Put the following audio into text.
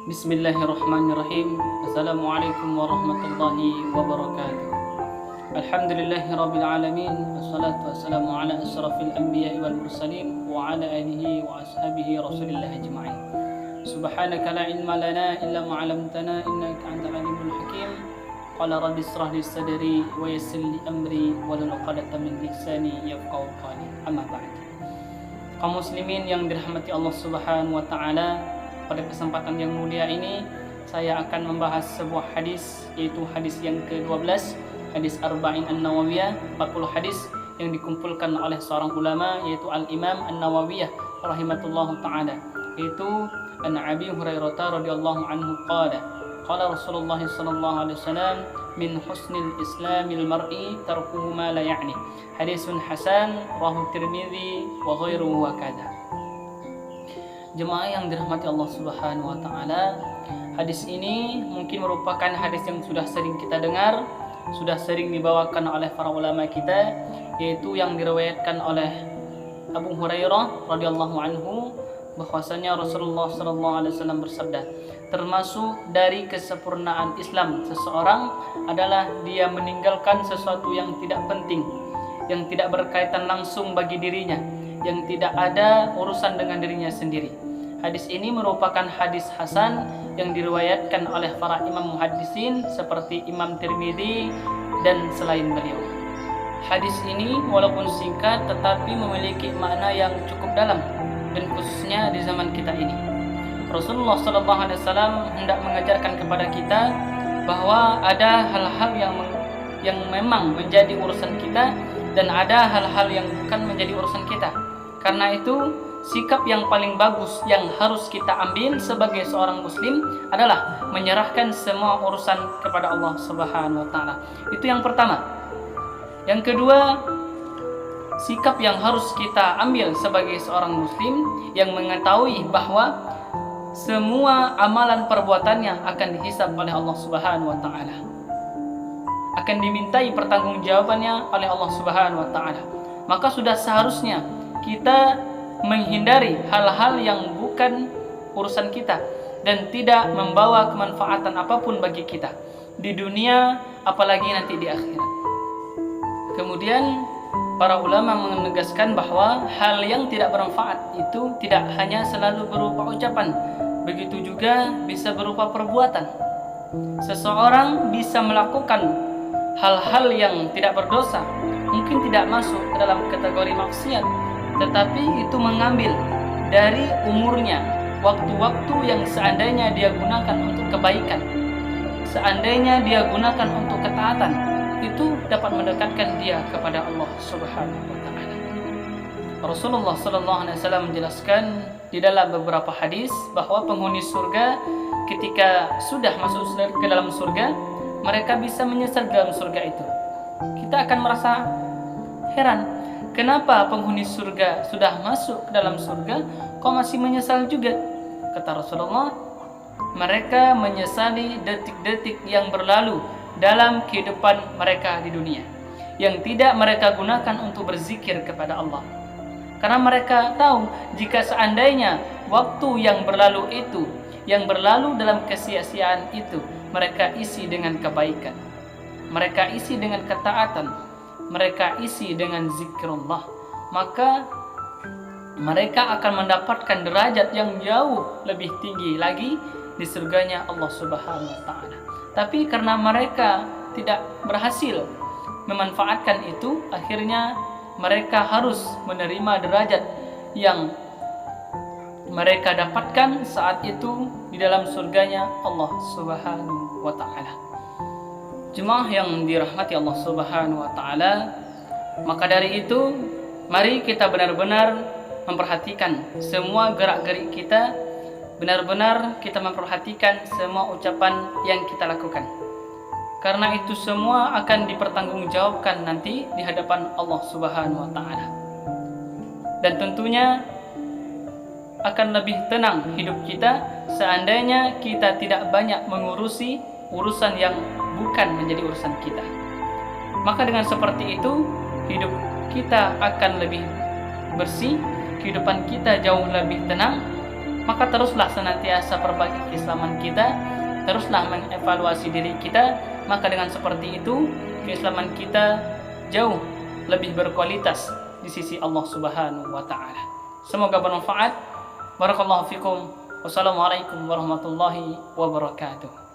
Bismillahirrahmanirrahim. Assalamualaikum warahmatullahi wabarakatuh. Alhamdulillahirabbil alamin. Wassalatu wassalamu ala asyrafil anbiya'i wal mursalin wa ala alihi wa ashabihi rasulillah ajma'in. Subhanaka la ilma lana illa ma 'allamtana innaka antal alimul hakim. Qala rabbi ishrah li sadri wa yassir li amri wahlul 'uqdatam min lisani yafqahu qawli. Amma ba'd. Kaum muslimin yang dirahmati Allah Subhanahu wa taala, pada kesempatan yang mulia ini saya akan membahas sebuah hadis, yaitu hadis yang ke-12, hadis Arba'in An-Nawawiyah, 40 hadis yang dikumpulkan oleh seorang ulama, yaitu Al-Imam An-Nawawiyah rahimahullahu taala, yaitu An Abi Hurairah radhiyallahu anhu qala qala Rasulullah sallallahu alaihi wasallam min husnil islamil mar'i tarkuhu ma la ya'ni. Hadisun hasan rawahu Tirmidzi wa ghairuhu wa kadza. Jemaah yang dirahmati Allah Subhanahu wa taala, hadis ini mungkin merupakan hadis yang sudah sering kita dengar, sudah sering dibawakan oleh para ulama kita, yaitu yang diriwayatkan oleh Abu Hurairah radhiyallahu anhu bahwasanya Rasulullah sallallahu alaihi wasallam bersabda, termasuk dari kesempurnaan Islam seseorang adalah dia meninggalkan sesuatu yang tidak penting, yang tidak berkaitan langsung bagi dirinya, yang tidak ada urusan dengan dirinya sendiri. Hadis ini merupakan hadis hasan yang diriwayatkan oleh para imam muhaddisin seperti Imam Tirmidzi dan selain beliau. Hadis ini walaupun singkat tetapi memiliki makna yang cukup dalam, dan khususnya di zaman kita ini. Rasulullah SAW hendak mengajarkan kepada kita bahwa ada hal-hal yang memang menjadi urusan kita dan ada hal-hal yang bukan menjadi urusan kita. Karena itu sikap yang paling bagus yang harus kita ambil sebagai seorang muslim adalah menyerahkan semua urusan kepada Allah Subhanahu wa taala. Itu yang pertama. Yang kedua, sikap yang harus kita ambil sebagai seorang muslim yang mengetahui bahwa semua amalan perbuatannya akan dihisab oleh Allah Subhanahu wa taala. Akan dimintai pertanggungjawabannya oleh Allah Subhanahu wa taala. Maka sudah seharusnya kita menghindari hal-hal yang bukan urusan kita dan tidak membawa kemanfaatan apapun bagi kita di dunia, apalagi nanti di akhirat. Kemudian para ulama menegaskan bahwa hal yang tidak bermanfaat itu tidak hanya selalu berupa ucapan, begitu juga bisa berupa perbuatan. Seseorang bisa melakukan hal-hal yang tidak berdosa, mungkin tidak masuk ke dalam kategori maksiat, tetapi itu mengambil dari umurnya waktu-waktu yang seandainya dia gunakan untuk kebaikan, seandainya dia gunakan untuk ketaatan, itu dapat mendekatkan dia kepada Allah Subhanahu wa taala. Rasulullah sallallahu alaihi wasallam menjelaskan di dalam beberapa hadis bahwa penghuni surga ketika sudah masuk ke dalam surga, mereka bisa menyesal dalam surga itu. Kita akan merasa heran, kenapa penghuni surga sudah masuk ke dalam surga kok masih menyesal juga? Kata Rasulullah, mereka menyesali detik-detik yang berlalu dalam kehidupan mereka di dunia, yang tidak mereka gunakan untuk berzikir kepada Allah. Karena mereka tahu jika seandainya waktu yang berlalu itu, yang berlalu dalam kesia-siaan itu, mereka isi dengan kebaikan, mereka isi dengan ketaatan, mereka isi dengan zikrullah, maka mereka akan mendapatkan derajat yang jauh lebih tinggi lagi di surganya Allah Subhanahu wa taala. Tapi karena mereka tidak berhasil memanfaatkan itu, akhirnya mereka harus menerima derajat yang mereka dapatkan saat itu di dalam surganya Allah Subhanahu wa taala. Jemaah yang dirahmati Allah Subhanahu wa taala, maka dari itu mari kita benar-benar memperhatikan semua gerak-gerik kita, benar-benar kita memperhatikan semua ucapan yang kita lakukan. Karena itu semua akan dipertanggungjawabkan nanti di hadapan Allah Subhanahu wa taala. Dan tentunya akan lebih tenang hidup kita seandainya kita tidak banyak mengurusi urusan yang bukan menjadi urusan kita. Maka dengan seperti itu, hidup kita akan lebih bersih, kehidupan kita jauh lebih tenang, maka teruslah senantiasa perbaiki keislaman kita, teruslah mengevaluasi diri kita, maka dengan seperti itu keislaman kita jauh lebih berkualitas di sisi Allah Subhanahu wa taala. Semoga bermanfaat. Barakallahu fikum. Wassalamualaikum warahmatullahi wabarakatuh.